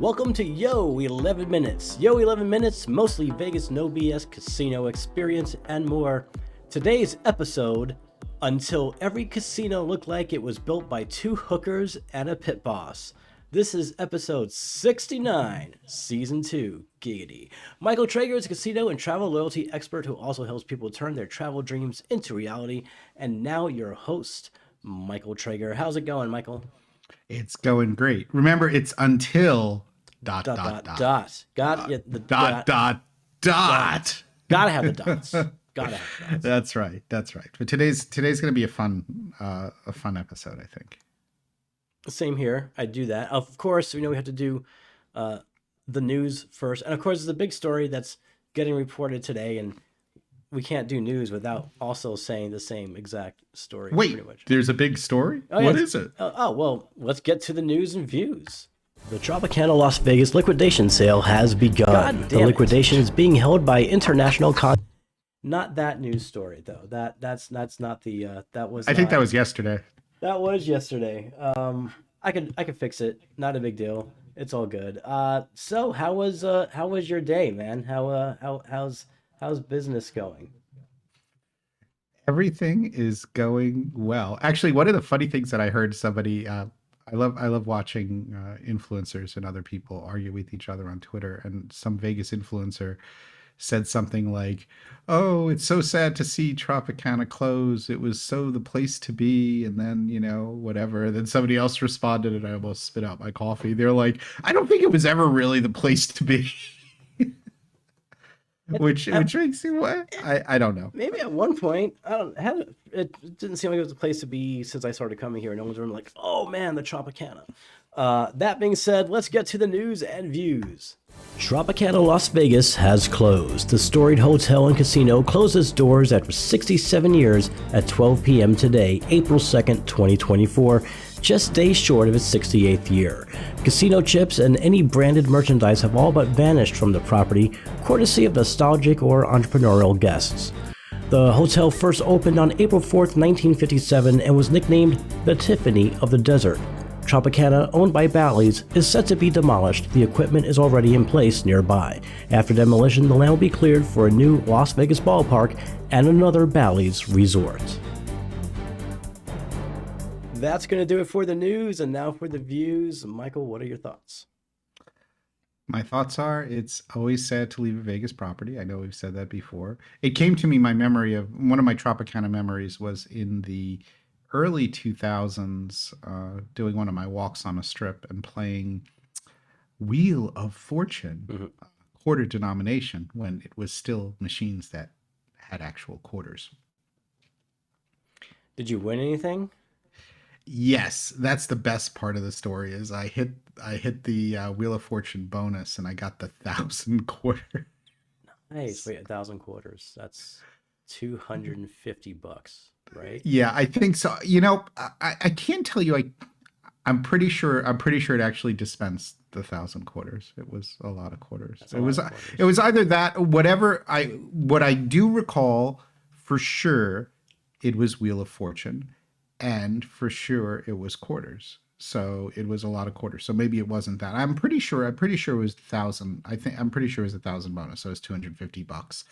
Welcome to Yo 11 Minutes. Yo 11 Minutes, mostly Vegas no BS casino experience and more. Today's episode, until every casino looked like it was built by two hookers and a pit boss. This is episode 69, season 2, Giggity. Michael Traeger is a casino and travel loyalty expert who also helps people turn their travel dreams into reality. And now your host, Michael Traeger. How's it going, Michael? It's going great. Remember, it's until ... Got the dot. Gotta have the dots. Gotta have the dots. That's right. But today's going to be a fun episode, I think. Same here. I do that. Of course, we have to do the news first, and of course, it's a big story that's getting reported today, and we can't do news without also saying the same exact story. Wait, pretty much. There's a big story? Oh, what is it? Well, let's get to the news and views. The Tropicana Las Vegas liquidation sale has begun. The liquidation is being held by international Not that news story though. That's not the that was. I think that was yesterday. That was yesterday. I could fix it. Not a big deal. It's all good. So how was your day, man? How's business going? Everything is going well. Actually, one of the funny things that I heard somebody I love watching influencers and other people argue with each other on Twitter, and some Vegas influencer said something like, "Oh, it's so sad to see Tropicana close. It was so the place to be." And then, whatever. And then somebody else responded, and I almost spit out my coffee. They're like, "I don't think it was ever really the place to be." Which makes you what? I don't know. Maybe at one point, it didn't seem like it was a place to be since I started coming here. No one's really like, "Oh man, the Tropicana." That being said, let's get to the news and views. Tropicana Las Vegas has closed. The storied hotel and casino closed its doors after 67 years at 12 p.m. today, April 2nd, 2024, just days short of its 68th year. Casino chips and any branded merchandise have all but vanished from the property, courtesy of nostalgic or entrepreneurial guests. The hotel first opened on April 4th, 1957 and was nicknamed the Tiffany of the Desert. Tropicana, owned by Bally's, is set to be demolished. The equipment is already in place nearby. After demolition, the land will be cleared for a new Las Vegas ballpark and another Bally's resort. That's going to do it for the news, and now for the views. Michael, what are your thoughts? My thoughts are, it's always sad to leave a Vegas property. I know we've said that before. It came to me, my memory of one of my Tropicana memories was in the early 2000s, doing one of my walks on a strip and playing Wheel of Fortune, quarter denomination, when it was still machines that had actual quarters. Did you win anything? Yes, that's the best part of the story. Is I hit the Wheel of Fortune bonus and I got the 1,000 quarter. Nice. Wait, 1,000 quarters. That's $250, right? Yeah, I think so. I can't tell you. I'm pretty sure it actually dispensed the 1,000 quarters. It was a lot of quarters. It was either that or whatever. What I do recall for sure, it was Wheel of Fortune. And for sure it was quarters. So it was a lot of quarters. So maybe it wasn't that. I'm pretty sure it was 1,000. I'm pretty sure it was 1,000 bonus. So it's $250.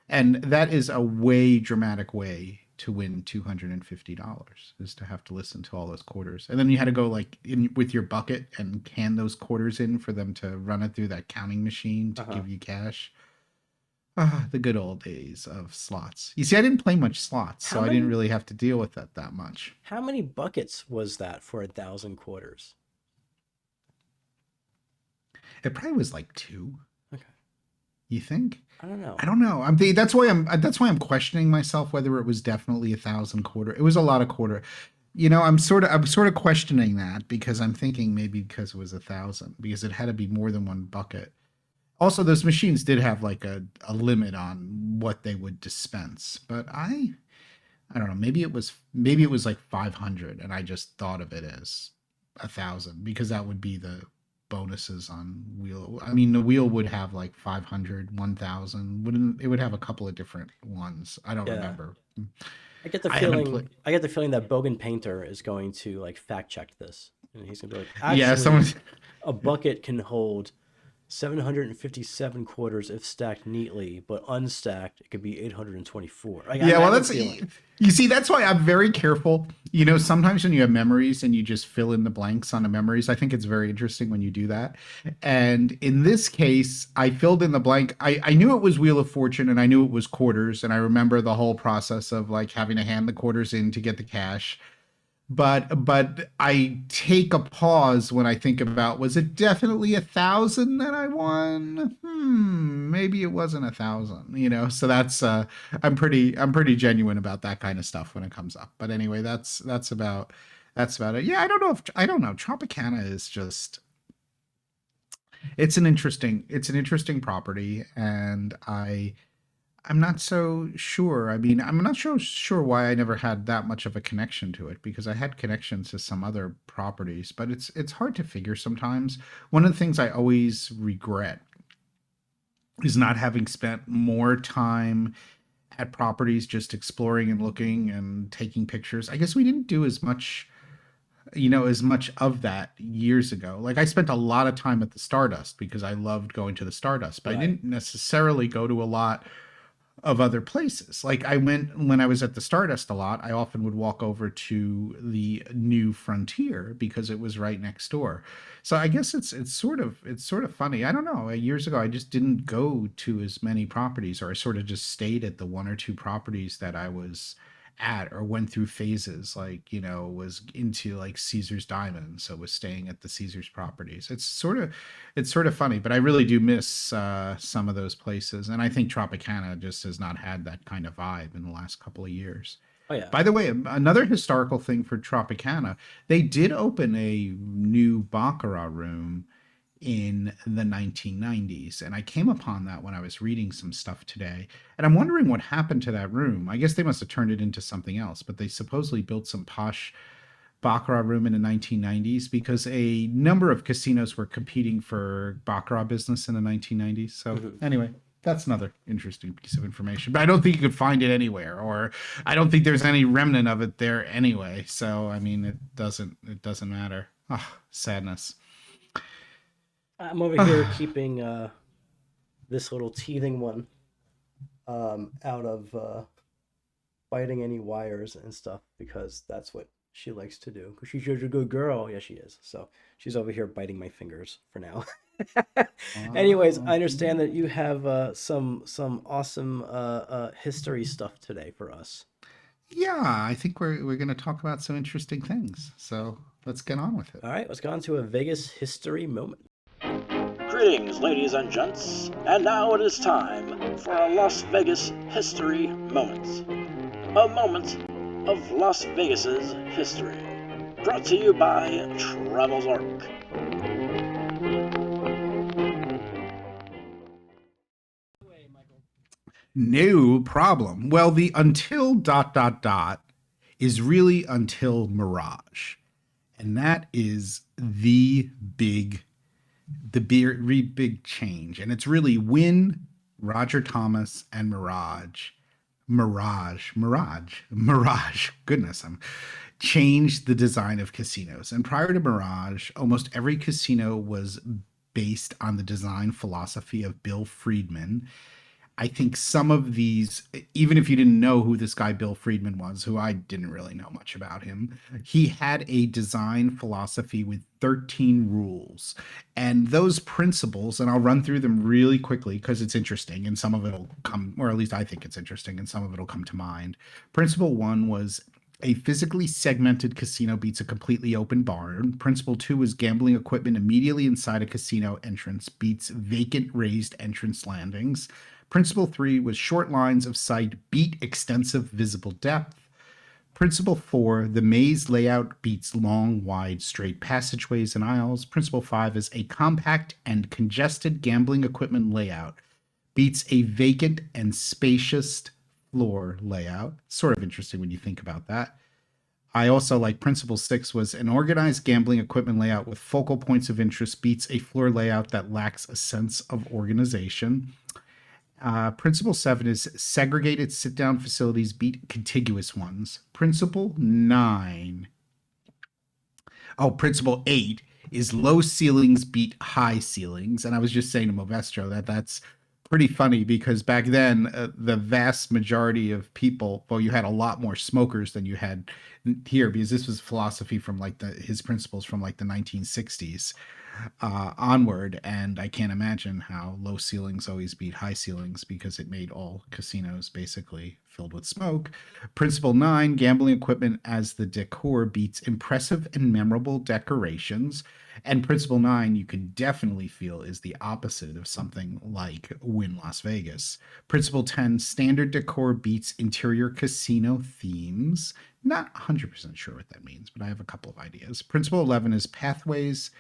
And that is a way dramatic way to win $250, is to have to listen to all those quarters. And then you had to go in with your bucket and can those quarters in for them to run it through that counting machine to give you cash. The good old days of slots. You see, I didn't play much slots, I didn't really have to deal with that much. How many buckets was that for 1,000 quarters? It probably was like 2. Okay. You think? I don't know. That's why I'm questioning myself whether it was definitely 1,000 quarter. It was a lot of quarter. I'm sort of questioning that, because I'm thinking maybe because it was 1,000, because it had to be more than one bucket. Also, those machines did have like a limit on what they would dispense, but I don't know. Maybe it was like 500, and I just thought of it as 1,000 because that would be the bonuses on wheel. I mean, the wheel would have like 500, 1,000. It would have a couple of different ones. I don't remember. I get the feeling that Bogan Painter is going to fact check this. And he's gonna be like, Yeah, someone. actually, a bucket can hold 757 quarters if stacked neatly, but unstacked, it could be 824. Like, Yeah, I well, have a that's feeling. you see, that's why I'm very careful. You know, sometimes when you have memories and you just fill in the blanks on the memories, I think it's very interesting when you do that. And in this case, I filled in the blank. I knew it was Wheel of Fortune and I knew it was quarters, and I remember the whole process of like having to hand the quarters in to get the cash. But I take a pause when I think about, was it definitely 1,000 that I won? Maybe it wasn't 1,000, you know. So that's I'm pretty genuine about that kind of stuff when it comes up. But anyway, that's about it. Yeah, I don't know. Tropicana is just, it's an interesting property, and I'm not so sure. I mean, I'm not sure why I never had that much of a connection to it, because I had connections to some other properties, but it's hard to figure sometimes. One of the things I always regret is not having spent more time at properties just exploring and looking and taking pictures. I guess we didn't do as much of that years ago. Like, I spent a lot of time at the Stardust because I loved going to the Stardust, but I Right. didn't necessarily go to a lot of other places. Like, I went when I was at the Stardust a lot. I often would walk over to the New Frontier because it was right next door. So I guess it's sort of funny. I don't know. Years ago, I just didn't go to as many properties, or I sort of just stayed at the one or two properties that I was at, or went through phases, like, was into like Caesar's Diamond, so was staying at the Caesar's properties. It's sort of funny, but I really do miss some of those places, and I think Tropicana just has not had that kind of vibe in the last couple of years. Oh yeah. By the way, another historical thing for Tropicana, they did open a new baccarat room in the 1990s. And I came upon that when I was reading some stuff today. And I'm wondering what happened to that room. I guess they must have turned it into something else, but they supposedly built some posh baccarat room in the 1990s because a number of casinos were competing for baccarat business in the 1990s. So Mhm. anyway, that's another interesting piece of information. But I don't think you could find it anywhere, or I don't think there's any remnant of it there anyway. So I mean, it doesn't matter. Ah, sadness. I'm over here keeping this little teething one out of biting any wires and stuff because that's what she likes to do. Because she's such a good girl. Yeah, she is. So she's over here biting my fingers for now. Anyways, I Oh, understand that you have some awesome history stuff today for us. yeah, I think we're going to talk about some interesting things. So let's get on with it. All right, let's go on to a Vegas history moment. Greetings, ladies and gents, and now it is time for a Las Vegas history moment. A moment of Las Vegas's history. Brought to you by TravelZork. No problem. Well, the until dot dot dot is really until Mirage. And that is the big change. And it's really Wynn, Roger Thomas, and Mirage. Goodness, I'm changed the design of casinos. And prior to Mirage, almost every casino was based on the design philosophy of Bill Friedman. I think some of these, even if you didn't know who this guy Bill Friedman was, who I didn't really know much about him, he had a design philosophy with 13 rules. And those principles, and I'll run through them really quickly because it's interesting, and some of it'll come, or at least I think it's interesting, and some of it'll come to mind. Principle one was a physically segmented casino beats a completely open barn. Principle two is gambling equipment immediately inside a casino entrance beats vacant raised entrance landings. Principle three was short lines of sight beat extensive visible depth. Principle four, the maze layout beats long, wide, straight passageways and aisles. Principle five is a compact and congested gambling equipment layout beats a vacant and spacious floor layout. Sort of interesting when you think about that. I also like Principle six was an organized gambling equipment layout with focal points of interest beats a floor layout that lacks a sense of organization. Principle seven is segregated sit down facilities beat contiguous ones. Principle nine Oh, principle 8 is low ceilings beat high ceilings. And I was just saying to Movestro that that's pretty funny because back then, the vast majority of people, well, you had a lot more smokers than you had here because this was philosophy from like his principles from like the 1960s onward. And I can't imagine how low ceilings always beat high ceilings because it made all casinos basically filled with smoke. Principle 9, gambling equipment as the decor beats impressive and memorable decorations. And principle 9, you can definitely feel is the opposite of something like Wynn Las Vegas. Principle 10, standard decor beats interior casino themes. Not 100% sure what that means, but I have a couple of ideas. Principle 11 is pathways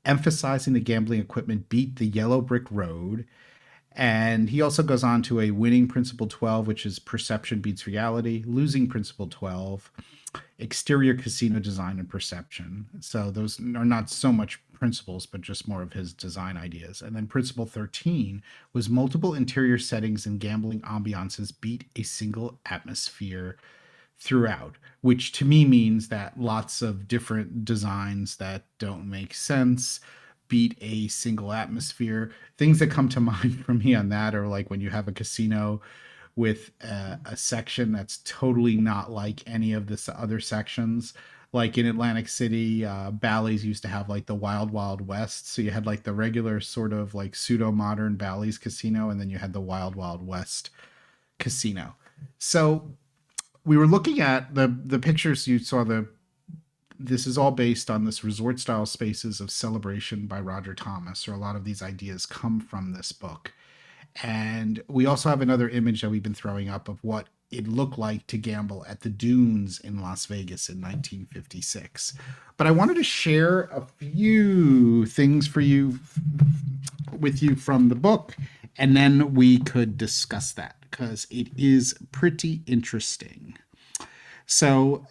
emphasizing the gambling equipment beat the yellow brick road. And he also goes on to a winning principle 12, which is perception beats reality, losing principle 12, exterior casino design and perception. So those are not so much principles, but just more of his design ideas. And then principle 13 was multiple interior settings and gambling ambiances beat a single atmosphere throughout, which to me means that lots of different designs that don't make sense beat a single atmosphere. Things that come to mind for me on that are like when you have a casino with a section that's totally not like any of the other sections. Like in Atlantic City, Bally's used to have like the Wild Wild West. So you had like the regular sort of like pseudo modern Bally's casino, and then you had the Wild Wild West casino. So we were looking at the pictures you saw. This is all based on this resort style spaces of celebration by Roger Thomas, or a lot of these ideas come from this book. And we also have another image that we've been throwing up of what it looked like to gamble at the dunes in Las Vegas in 1956. But I wanted to share a few things for you with you from the book, and then we could discuss that because it is pretty interesting. So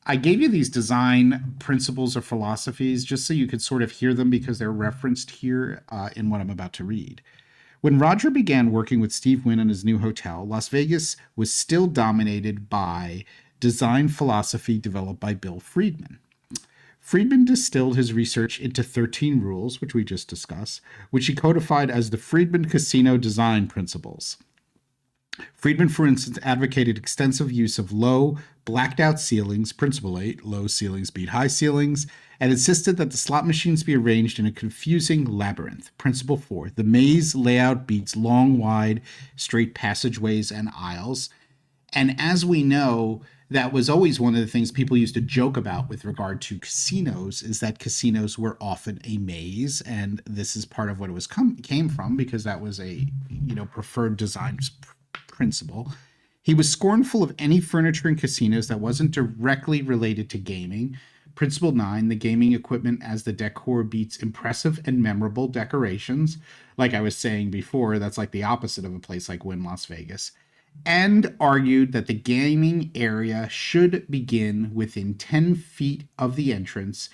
I gave you these design principles or philosophies just so you could sort of hear them because they're referenced here in what I'm about to read. When Roger began working with Steve Wynn on his new hotel, Las Vegas was still dominated by design philosophy developed by Bill Friedman. Friedman distilled his research into 13 rules, which we just discussed, which he codified as the Friedman Casino Design Principles. Friedman, for instance, advocated extensive use of low, blacked-out ceilings, principle 8, low ceilings beat high ceilings, and insisted that the slot machines be arranged in a confusing labyrinth, principle 4, the maze layout beats long, wide, straight passageways and aisles. And as we know, that was always one of the things people used to joke about with regard to casinos, is that casinos were often a maze, and this is part of what it was came from, because that was a preferred design principle. He was scornful of any furniture in casinos that wasn't directly related to gaming. Principle 9, the gaming equipment as the decor beats impressive and memorable decorations. Like I was saying before, that's like the opposite of a place like Wynn Las Vegas. And argued that the gaming area should begin within 10 feet of the entrance,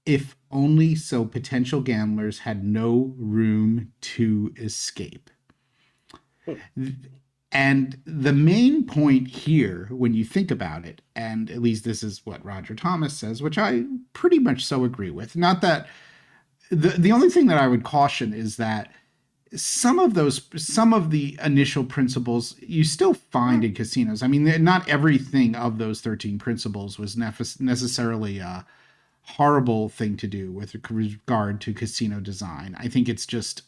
if only so potential gamblers had no room to escape. And the main point here, when you think about it, and at least this is what Roger Thomas says, which I pretty much so agree with, not that the only thing that I would caution is that some of the initial principles you still find in casinos. I mean, not everything of those 13 principles was necessarily a horrible thing to do with regard to casino design. I think it's just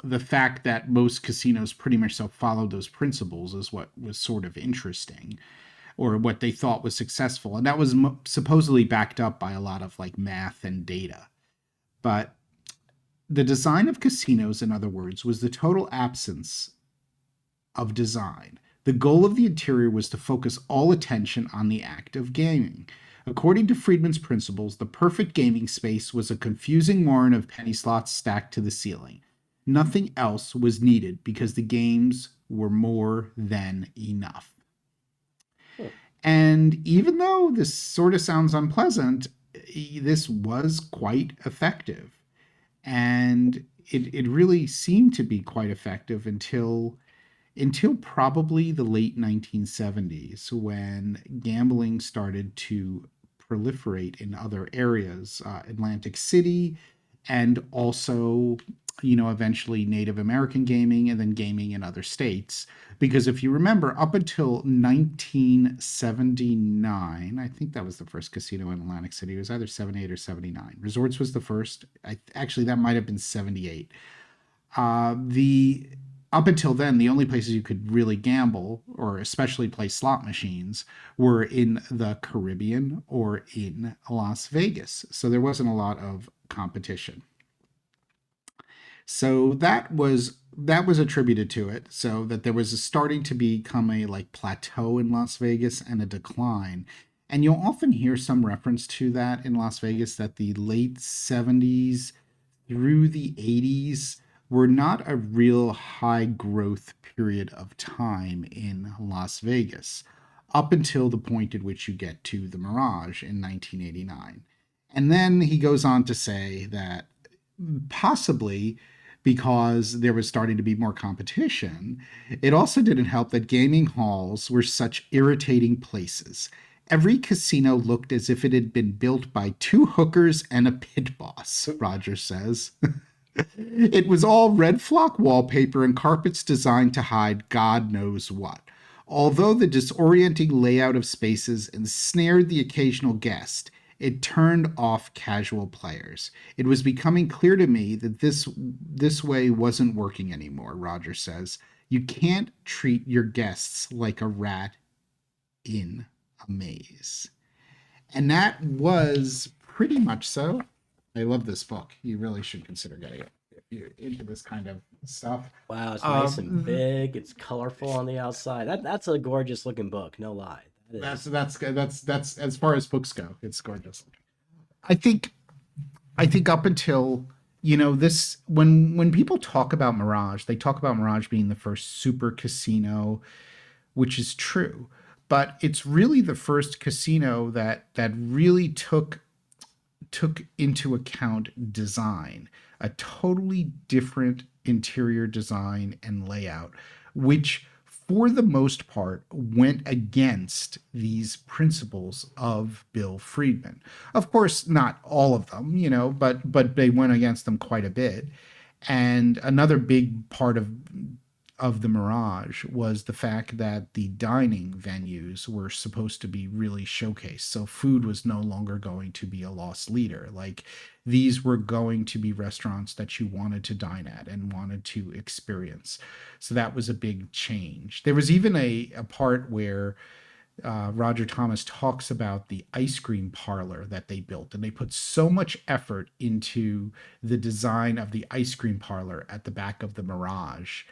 the fact that most casinos pretty much so followed those principles is what was sort of interesting, or what they thought was successful. And that was supposedly backed up by a lot of like math and data. But the design of casinos, in other words, was the total absence of design. The goal of the interior was to focus all attention on the act of gaming. According to Friedman's principles, the perfect gaming space was a confusing warren of penny slots stacked to the ceiling. Nothing else was needed because the games were more than enough. And even though this sort of sounds unpleasant, this was quite effective. And it really seemed to be quite effective until probably the late 1970s, when gambling started to proliferate in other areas, Atlantic City, and also, eventually Native American gaming, and then gaming in other states. Because if you remember, up until 1979, I think that was the first casino in Atlantic City. It was either 78 or 79. Resorts was the first. Actually, that might have been 78. The Up until then, the only places you could really gamble, or especially play slot machines, were in the Caribbean or in Las Vegas. So there wasn't a lot of competition. So that was attributed to it, so that there was starting to become a like plateau in Las Vegas and a decline. And you'll often hear some reference to that in Las Vegas, that the late 70s through the 80s were not a real high growth period of time in Las Vegas, up until the point at which you get to the Mirage in 1989. And then he goes on to say that possibly because there was starting to be more competition, it also didn't help that gaming halls were such irritating places. Every casino looked as if it had been built by two hookers and a pit boss, Rogers says. It was all red flock wallpaper and carpets designed to hide God knows what. Although the disorienting layout of spaces ensnared the occasional guest, it turned off casual players. It was becoming clear to me that this way wasn't working anymore, Rogers says. You can't treat your guests like a rat in a maze. And that was pretty much so. I love this book. You really should consider getting it if you're into this kind of stuff. Wow, it's nice and big. It's colorful on the outside. That's a gorgeous looking book, no lie. That's as far as books go, it's gorgeous. I think up until this, when people talk about Mirage, they talk about Mirage being the first super casino, which is true, but it's really the first casino that really took into account design, a totally different interior design and layout, which for the most part went against these principles of Bill Friedman. Of course, not all of them, but they went against them quite a bit. And another big part of the Mirage was the fact that the dining venues were supposed to be really showcased. So food was no longer going to be a loss leader. Like, these were going to be restaurants that you wanted to dine at and wanted to experience. So that was a big change. There was even a part where Roger Thomas talks about the ice cream parlor that they built, and they put so much effort into the design of the ice cream parlor at the back of the Mirage.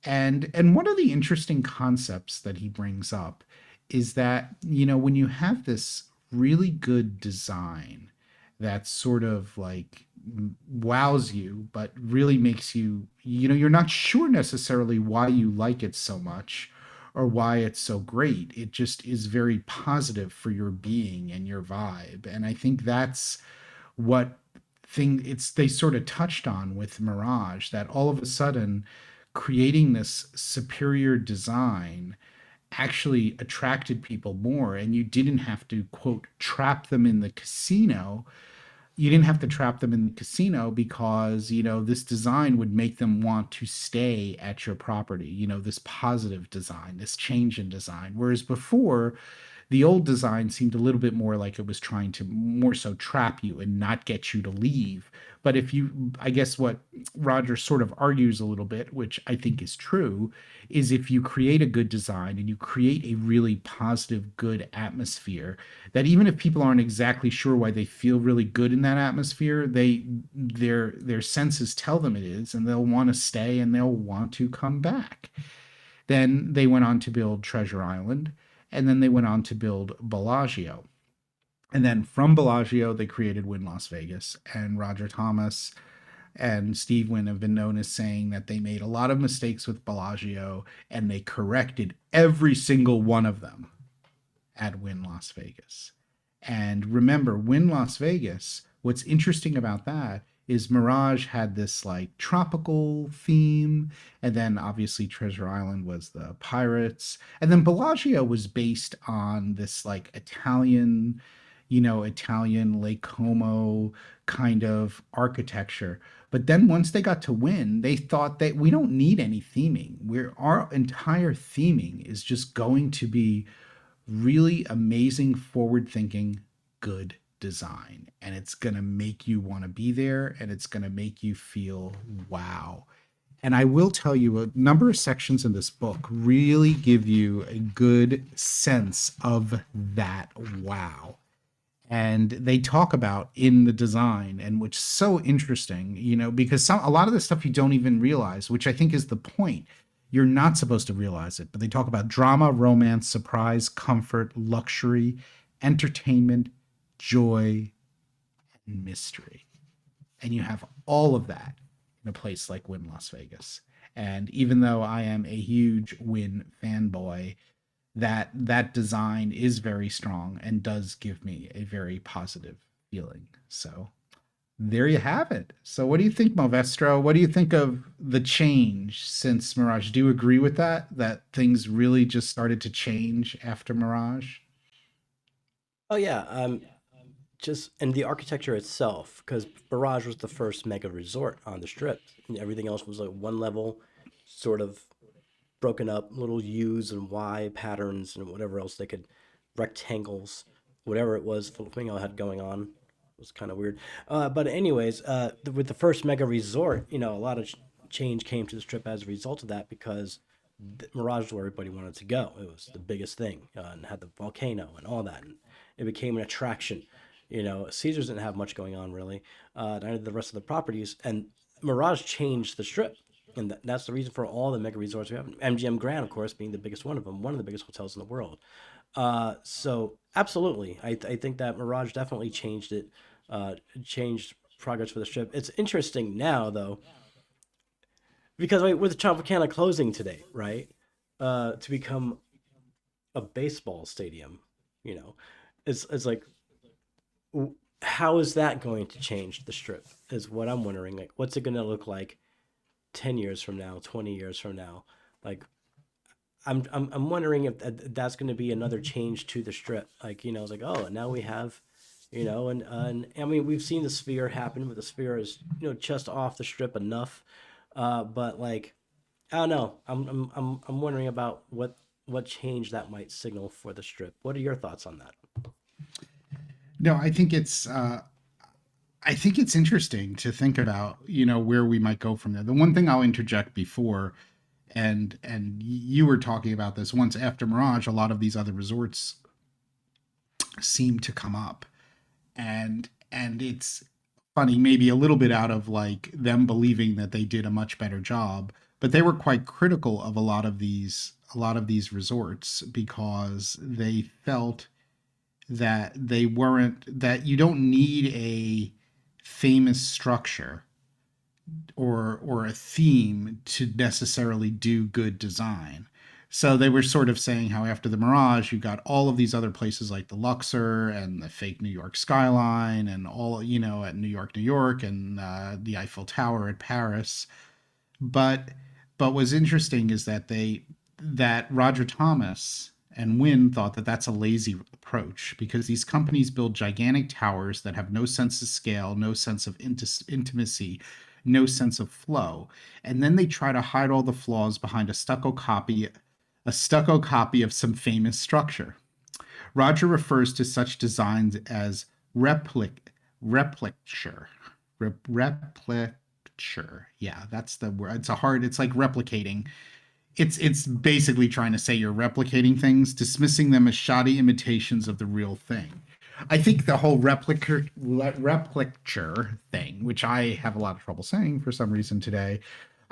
And one of the interesting concepts that he brings up is that, when you have this really good design that sort of like wows you, but really makes you, you're not sure necessarily why you like it so much or why it's so great. It just is very positive for your being and your vibe. And I think that's what they sort of touched on with Mirage, that all of a sudden creating this superior design actually attracted people more, and you didn't have to, quote, trap them in the casino. You didn't have to trap them in the casino because, this design would make them want to stay at your property, this positive design, this change in design. Whereas before, the old design seemed a little bit more like it was trying to more so trap you and not get you to leave. But I guess what Roger sort of argues a little bit, which I think is true, is if you create a good design and you create a really positive, good atmosphere, that even if people aren't exactly sure why they feel really good in that atmosphere, their senses tell them it is, and they'll want to stay and they'll want to come back. Then they went on to build Treasure Island, and then they went on to build Bellagio. And then from Bellagio, they created Wynn Las Vegas. And Roger Thomas and Steve Wynn have been known as saying that they made a lot of mistakes with Bellagio, and they corrected every single one of them at Wynn Las Vegas. And remember, Wynn Las Vegas, what's interesting about that is Mirage had this like tropical theme, and then obviously Treasure Island was the pirates, and then Bellagio was based on this like Italian, Italian Lake Como kind of architecture. But then once they got to Wynn, they thought that we don't need any theming. Our entire theming is just going to be really amazing, forward thinking, good design. And it's going to make you want to be there, and it's going to make you feel wow. And I will tell you, a number of sections in this book really give you a good sense of that wow. And they talk about in the design, and which is so interesting, because a lot of the stuff you don't even realize, which I think is the point. You're not supposed to realize it, but they talk about drama, romance, surprise, comfort, luxury, entertainment, joy, and mystery. And you have all of that in a place like Wynn Las Vegas. And even though I am a huge Wynn fanboy, that design is very strong and does give me a very positive feeling. So there you have it. So what do you think, Movestro? What do you think of the change since Mirage? Do you agree with that things really just started to change after Mirage? Oh yeah, just and the architecture itself, because Mirage was the first mega resort on the strip, and everything else was like one level, sort of broken up, little U's and Y patterns and whatever else they could, rectangles, whatever it was Filipino had going on. It was kind of weird. But anyways, with the first mega resort, a lot of change came to the strip as a result of that because Mirage is where everybody wanted to go. It was the biggest thing, and had the volcano and all that. And it became an attraction. Caesars didn't have much going on really. Neither did the rest of the properties, and Mirage changed the strip. And that's the reason for all the mega resorts we have. MGM Grand, of course, being the biggest one of them, one of the biggest hotels in the world. So absolutely, I think that Mirage definitely changed it, changed progress for the strip. It's interesting now though, because with the Tropicana closing today, right, to become a baseball stadium, you know, it's like, how is that going to change the strip? Is what I'm wondering. Like, what's it going to look like 10 years from now, 20 years from now? Like, I'm wondering if that's going to be another change to the strip. Like, it's like, oh, now we have, and I mean, we've seen the Sphere happen, but the Sphere is, just off the strip enough. But like, I don't know. I'm wondering about what change that might signal for the strip. What are your thoughts on that? No, I think it's interesting to think about, where we might go from there. The one thing I'll interject before, and you were talking about this once after Mirage, a lot of these other resorts seem to come up, and it's funny, maybe a little bit out of like them believing that they did a much better job, but they were quite critical of a lot of these resorts because they felt that that you don't need a famous structure or a theme to necessarily do good design. So they were sort of saying how after the Mirage, you got all of these other places like the Luxor and the fake New York skyline and all, at New York, and the Eiffel Tower at Paris. But what's interesting is that Roger Thomas and Wynn thought that that's a lazy approach because these companies build gigantic towers that have no sense of scale, no sense of intimacy, no sense of flow. And then they try to hide all the flaws behind a stucco copy of some famous structure. Roger refers to such designs as replicature. Replicature. Yeah, that's the word. It's like replicating. It's basically trying to say you're replicating things, dismissing them as shoddy imitations of the real thing. I think the whole replicature thing, which I have a lot of trouble saying for some reason today,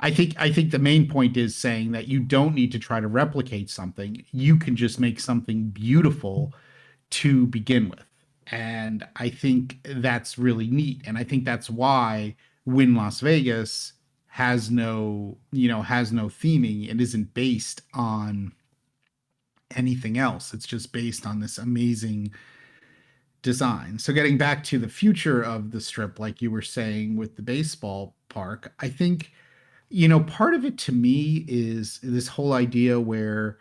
I think the main point is saying that you don't need to try to replicate something. You can just make something beautiful to begin with. And I think that's really neat. And I think that's why Wynn Las Vegas has no theming and isn't based on anything else. It's just based on this amazing design. So getting back to the future of the strip, like you were saying with the baseball park, I think, part of it to me is this whole idea where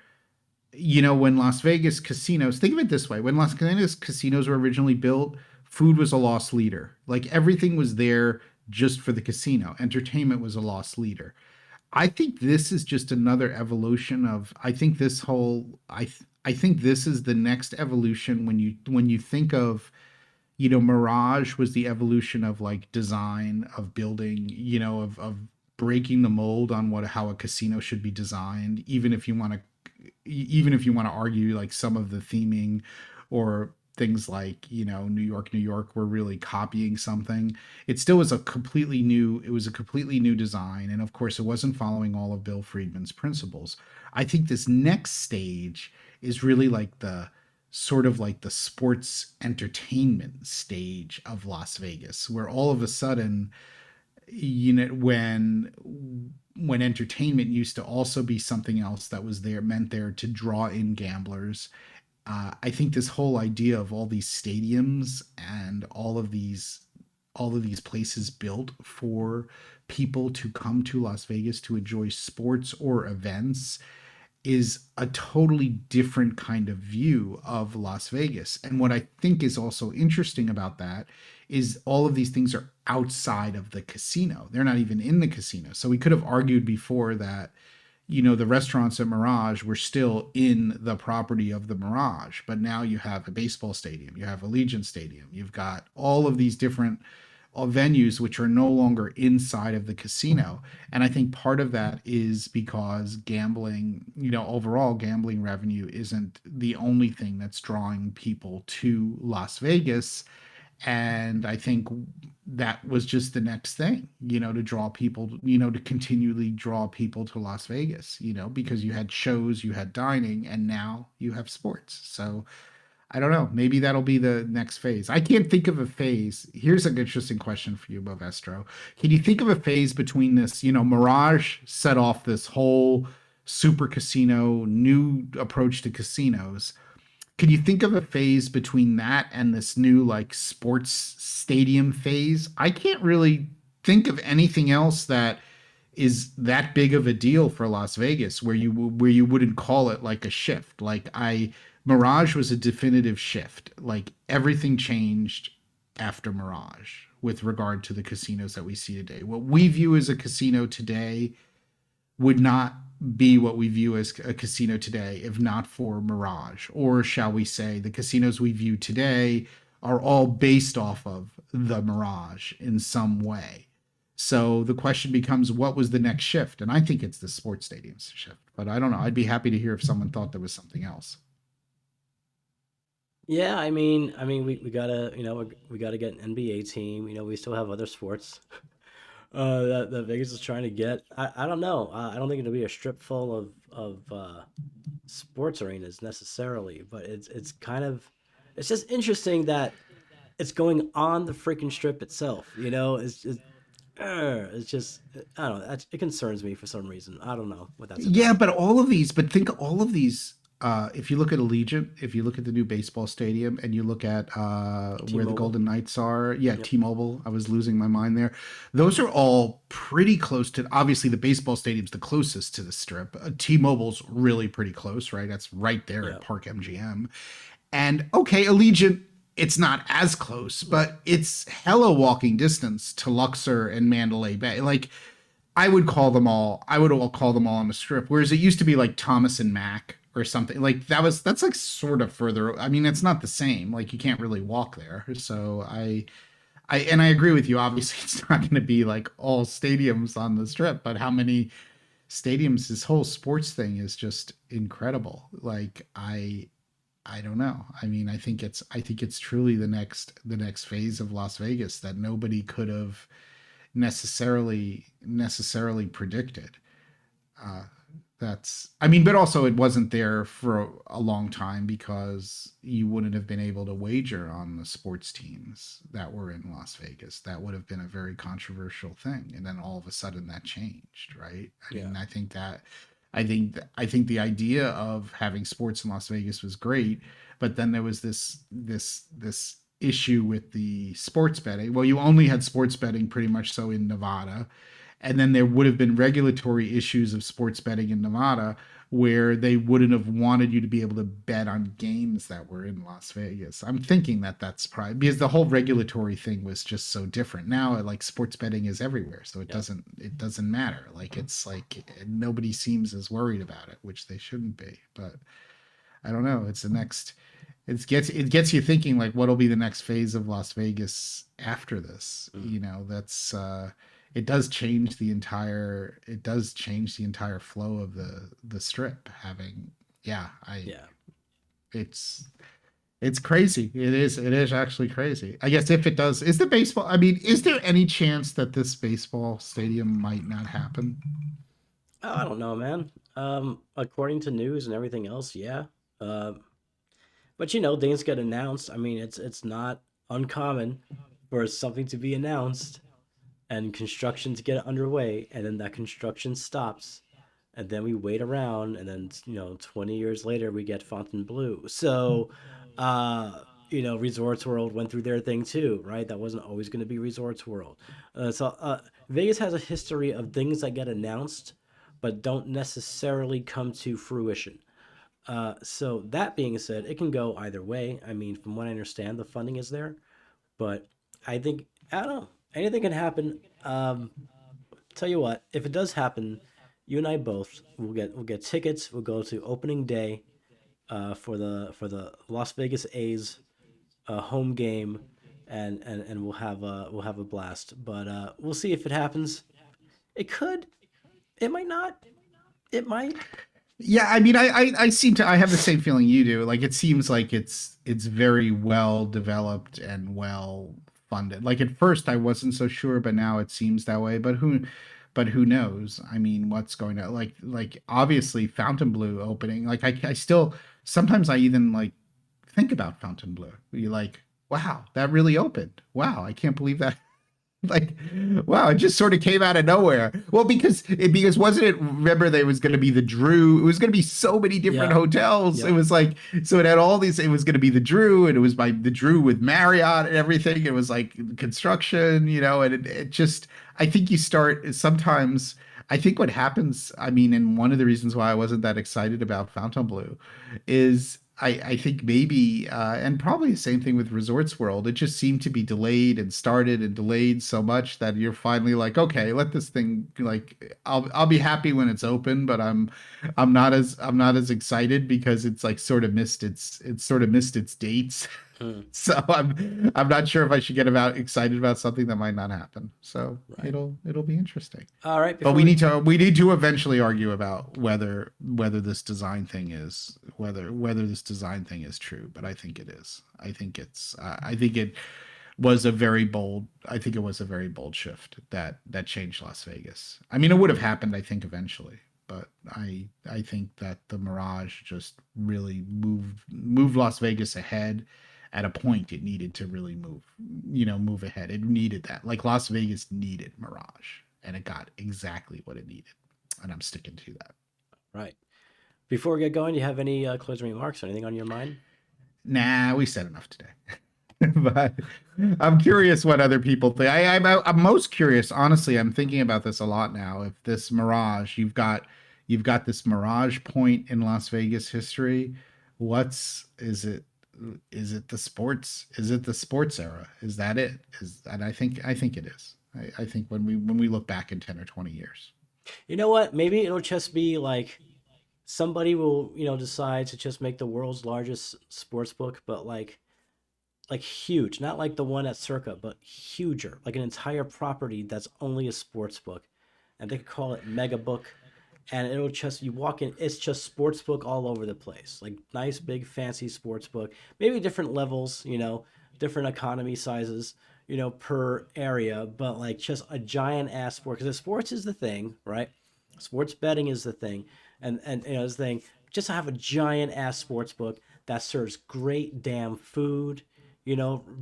when Las Vegas casinos, think of it this way, when Las Vegas casinos were originally built, food was a loss leader. Like everything was there just for the casino. Entertainment was a loss leader. I think this is just another evolution of I think this is the next evolution when you think of Mirage was the evolution of like design of building, of breaking the mold on how a casino should be designed, even if you want to argue like some of the theming or things like New York were really copying something. It still was it was a completely new design, and of course it wasn't following all of Bill Friedman's principles. I think this next stage is really like the sort of like the sports entertainment stage of Las Vegas, where all of a sudden, when entertainment used to also be something else that was meant there to draw in gamblers. I think this whole idea of all these stadiums and all of these places built for people to come to Las Vegas to enjoy sports or events is a totally different kind of view of Las Vegas. And what I think is also interesting about that is all of these things are outside of the casino. They're not even in the casino. So we could have argued before that, the restaurants at Mirage were still in the property of the Mirage, but now you have a baseball stadium, you have Allegiant Stadium, you've got all of these different venues which are no longer inside of the casino. And I think part of that is because gambling, overall gambling revenue isn't the only thing that's drawing people to Las Vegas. And I think that was just the next thing, to draw people, to continually draw people to Las Vegas, because you had shows, you had dining, and now you have sports. So I don't know. Maybe that'll be the next phase. I can't think of a phase. Here's an interesting question for you, Movestro. Can you think of a phase between this? Mirage set off this whole super casino, new approach to casinos. Can you think of a phase between that and this new like sports stadium phase? I can't really think of anything else that is that big of a deal for Las Vegas where you wouldn't call it like a shift. Mirage was a definitive shift. Like everything changed after Mirage with regard to the casinos that we see today. What we view as a casino today would not be what we view as a casino today if not for Mirage. Or shall we say the casinos we view today are all based off of the Mirage in some way. So the question becomes, what was the next shift? And I think it's the sports stadiums shift, but I don't know. I'd be happy to hear if someone thought there was something else. Yeah, we gotta, we gotta get an NBA team. We still have other sports that Vegas is trying to get. I don't know. I don't think it'll be a strip full of sports arenas necessarily, but it's kind of it's just interesting that it's going on the freaking strip itself. It's just I don't know. It concerns me for some reason. I don't know what that's Yeah, about. but think all of these. If you look at Allegiant, if you look at the new baseball stadium, and you look at where the T-Mobile. Golden Knights are, yeah, Yep. T-Mobile. I was losing my mind there. Those are all pretty close to. Obviously, the baseball stadium's the closest to the Strip. T-Mobile's really pretty close, right? That's right there at Yep. Park MGM. And okay, Allegiant, it's not as close, but it's hella walking distance to Luxor and Mandalay Bay. Like I would all call them all on the Strip. Whereas it used to be like Thomas and Mack or something. Like that's like sort of further. I mean, it's not the same. Like you can't really walk there. So I agree with you. Obviously, it's not going to be like all stadiums on the Strip, but how many stadiums? This whole sports thing is just incredible. I don't know. I mean, I think it's truly the next phase of Las Vegas that nobody could have necessarily predicted. Uh, I mean, but also it wasn't there for a long time because you wouldn't have been able to wager on the sports teams that were in Las Vegas. That would have been a very controversial thing. And then all of a sudden that changed, right? I Yeah. mean, I think the idea of having sports in Las Vegas was great, but then there was this issue with the sports betting. Well, you only had sports betting pretty much so in Nevada, and then there would have been regulatory issues of sports betting in Nevada, where they wouldn't have wanted you to be able to bet on games that were in Las Vegas. I'm thinking that that's probably because the whole regulatory thing was just so different. Now, like sports betting is everywhere, so it doesn't matter. Like it's like nobody seems as worried about it, which they shouldn't be. But I don't know. It's the next. It gets you thinking like what'll be the next phase of Las Vegas after this. You know, that's it does change the entire flow of the strip having it's crazy. It is actually crazy. I guess if it does, is the baseball, I mean, is there any chance that this baseball stadium might not happen? Oh, I don't know, man. According to news and everything else, yeah. But things get announced. I mean, it's not uncommon for something to be announced and construction to get underway, and then that construction stops, and then we wait around, and then 20 years later we get Fontainebleau. So, Resorts World went through their thing too, right? That wasn't always going to be Resorts World. Vegas has a history of things that get announced but don't necessarily come to fruition. So that being said, it can go either way. I mean, from what I understand, the funding is there, but I don't know. Anything can happen. Tell you what, if it does happen, you and I both will get tickets. We'll go to opening day, for the Las Vegas A's home game, and we'll have a blast. But we'll see if it happens. It could. It might not. It might. Yeah, I mean, I have the same feeling you do. Like it seems like it's very well developed and well funded. Like at first I wasn't so sure, but now it seems that way. But who knows? I mean, what's going to like obviously Fontainebleau opening. Like I still sometimes I even like think about Fontainebleau. You're like, wow, that really opened. Wow, I can't believe that. Like, wow, it just sort of came out of nowhere. Well, because wasn't it, remember there was going to be the Drew, it was going to be so many different hotels. It was like, so it had all these, it was going to be the Drew, and it was by the Drew with Marriott and everything. It was like construction, and it just, I think you start sometimes, I think what happens, I mean, and one of the reasons why I wasn't that excited about Fontainebleau is I think maybe, and probably the same thing with Resorts World. It just seemed to be delayed and started and delayed so much that you're finally like, okay, let this thing like I'll be happy when it's open, but I'm not as excited because it's like sort of missed its dates. So I'm not sure if I should get excited about something that might not happen. So it'll be interesting. All right, but we need to eventually argue about whether this design thing is true. But I think it is. I think it was a very bold. I think it was a very bold shift that changed Las Vegas. I mean, it would have happened, I think, eventually. But I think that the Mirage just really moved Las Vegas ahead. At a point, it needed to really move ahead. It needed that. Like Las Vegas needed Mirage, and it got exactly what it needed. And I'm sticking to that. Right. Before we get going, do you have any closing remarks or anything on your mind? Nah, we said enough today. But I'm curious what other people think. I'm most curious, honestly. I'm thinking about this a lot now. If this Mirage, you've got this Mirage point in Las Vegas history. Is it the sports? Is it the sports era? Is that it? And I think it is. I think when we look back in 10 or 20 years. You know what? Maybe it'll just be like somebody will, decide to just make the world's largest sports book, but like huge, not like the one at Circa, but huger, like an entire property that's only a sports book, and they could call it Mega Book. And it'll just, you walk in, it's just sports book all over the place. Like nice, big, fancy sports book. Maybe different levels, different economy sizes, per area. But like just a giant ass sport. Because sports is the thing, right? Sports betting is the thing. And the thing, just to have a giant ass sports book that serves great damn food,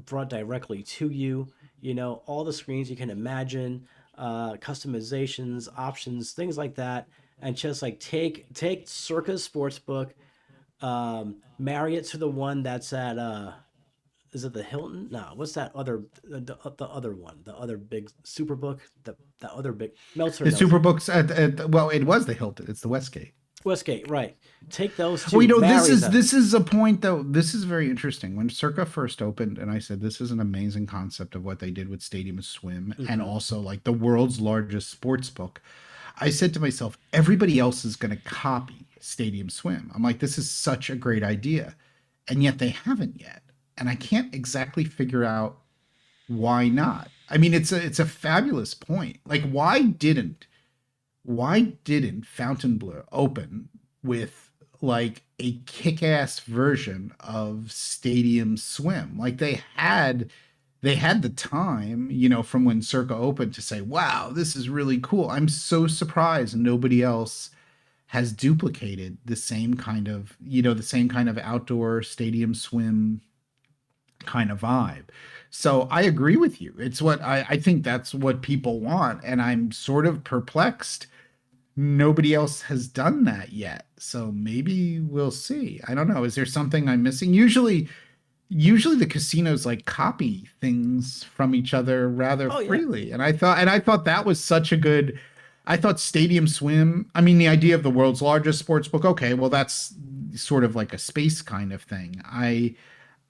brought directly to you. All the screens you can imagine, customizations, options, things like that. And just like take Circa's sportsbook, marry it to the one that's at is it the Hilton? No, what's that other the other one, the other big Superbook, the other big Meltzer. The Superbooks at well, it was the Hilton. It's the Westgate. Westgate, right. Take those two. Well, you know, marry them. this is a point though. This is very interesting. When Circa first opened, and I said this is an amazing concept of what they did with Stadium Swim, and also like the world's largest sports book. I said to myself, everybody else is going to copy Stadium Swim. I'm like, this is such a great idea, and yet they haven't yet, and I can't exactly figure out why not. I mean, it's a fabulous point. Like, why didn't Fontainebleau open with like a kick-ass version of Stadium Swim? Like they had the time, you know, from when Circa opened to say, wow, this is really cool. I'm so surprised nobody else has duplicated the same kind of, you know, the same kind of outdoor Stadium Swim kind of vibe. So I agree with you. It's what I think that's what people want. And I'm sort of perplexed nobody else has done that yet. So maybe we'll see. I don't know. Is there something I'm missing? Usually the casinos like copy things from each other rather freely. And I thought that was such a good, I thought Stadium Swim, I mean, the idea of the world's largest sports book. Okay. Well, that's sort of like a space kind of thing.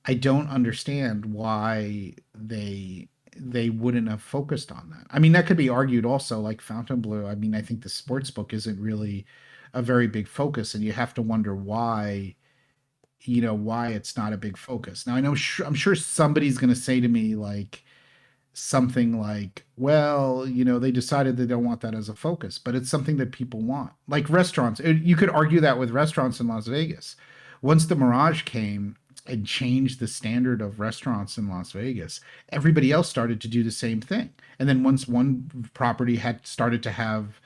I don't understand why they wouldn't have focused on that. I mean, that could be argued also, like Fontainebleau. I mean, I think the sports book isn't really a very big focus, and you have to wonder why, you know, why it's not a big focus. Now, I know I'm sure somebody's going to say to me like something like, well, you know, they decided they don't want that as a focus, but it's something that people want. Like restaurants, you could argue that with restaurants in Las Vegas. Once the Mirage came and changed the standard of restaurants in Las Vegas, everybody else started to do the same thing. And then once one property had started to have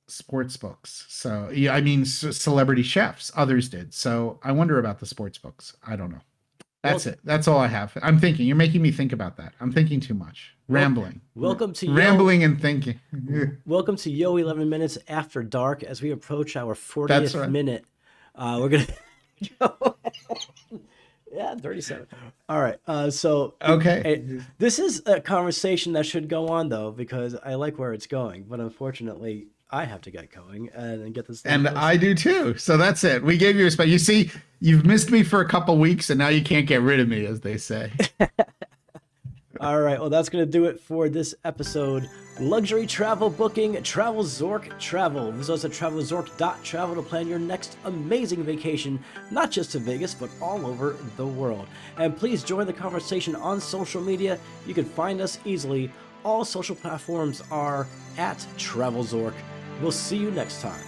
sports books, so yeah, I mean, celebrity chefs, others did. So I wonder about the sports books. I don't know. That's it. That's all I have. I'm thinking. You're making me think about that. I'm thinking too much. Rambling. Welcome to rambling and thinking. Welcome to Yo 11 Minutes After Dark. As we approach our 40th minute, we're gonna. Yeah, 37. All right. So okay. This is a conversation that should go on though, because I like where it's going, but unfortunately, I have to get going and get this. And I do too. So that's it. We gave you respect. You see, you've missed me for a couple weeks, and now you can't get rid of me, as they say. All right. Well, that's going to do it for this episode. Luxury travel booking, TravelZork Travel. Visit us at TravelZork.travel to plan your next amazing vacation, not just to Vegas, but all over the world. And please join the conversation on social media. You can find us easily. All social platforms are at TravelZork. We'll see you next time.